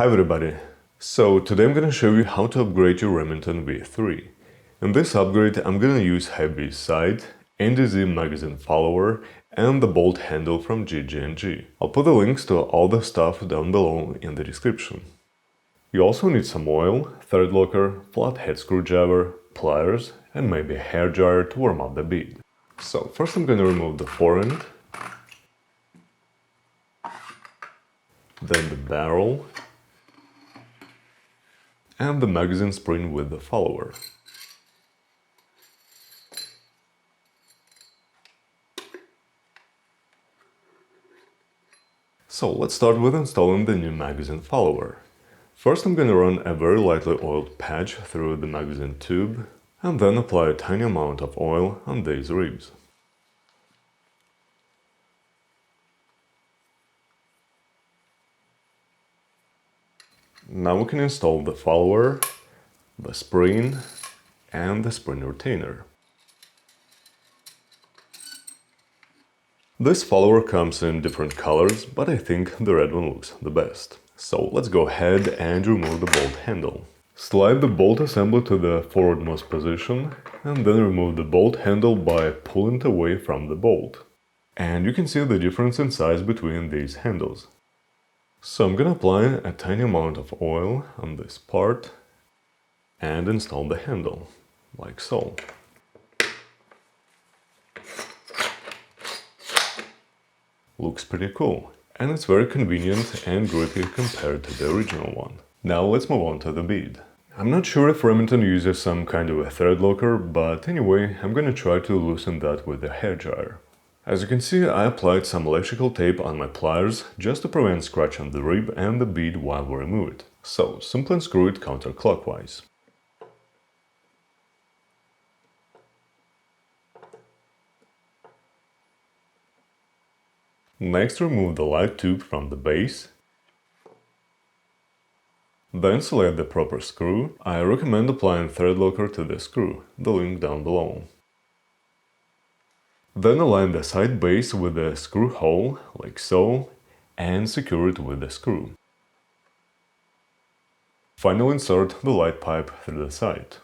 Hi everybody! So today I'm gonna show you how to upgrade your Remington V3. In this upgrade I'm gonna use HI-VIZ sight, NDZ magazine follower and the bolt handle from GG&G. I'll put the links to all the stuff down below in the description. You also need some oil, thread locker, flathead screwdriver, pliers and maybe a hair dryer to warm up the bead. So first I'm gonna remove the forend, then the barrel, and the magazine spring with the follower. So let's start with installing the new magazine follower. First I'm gonna run a very lightly oiled patch through the magazine tube and then apply a tiny amount of oil on these ribs. Now we can install the follower, the spring and the spring retainer. This follower comes in different colors, but I think the red one looks the best. So let's go ahead and remove the bolt handle. Slide the bolt assembly to the forwardmost position and then remove the bolt handle by pulling it away from the bolt. And you can see the difference in size between these handles. So I'm gonna apply a tiny amount of oil on this part and install the handle, like so. Looks pretty cool, and it's very convenient and grippy compared to the original one. Now let's move on to the bead. I'm not sure if Remington uses some kind of a thread locker, but anyway, I'm gonna try to loosen that with a hair dryer. As you can see, I applied some electrical tape on my pliers just to prevent scratch on the rib and the bead while we remove it. So simply unscrew it counterclockwise. Next, remove the light tube from the base. Then select the proper screw. I recommend applying thread locker to the screw, the link down below. Then align the side base with the screw hole, like so, and secure it with the screw. Finally insert the light pipe through the side.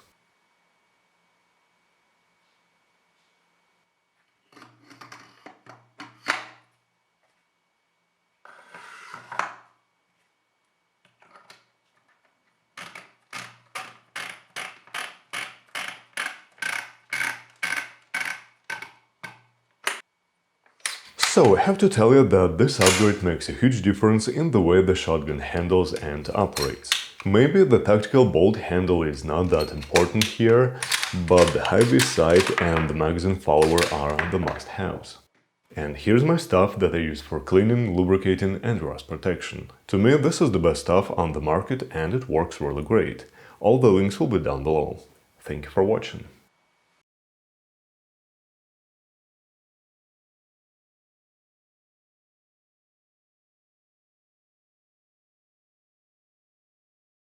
So I have to tell you that this upgrade makes a huge difference in the way the shotgun handles and operates. Maybe the tactical bolt handle is not that important here, but the HI-VIZ sight and the magazine follower are the must-haves. And here's my stuff that I use for cleaning, lubricating and rust protection. To me this is the best stuff on the market and it works really great. All the links will be down below. Thank you for watching.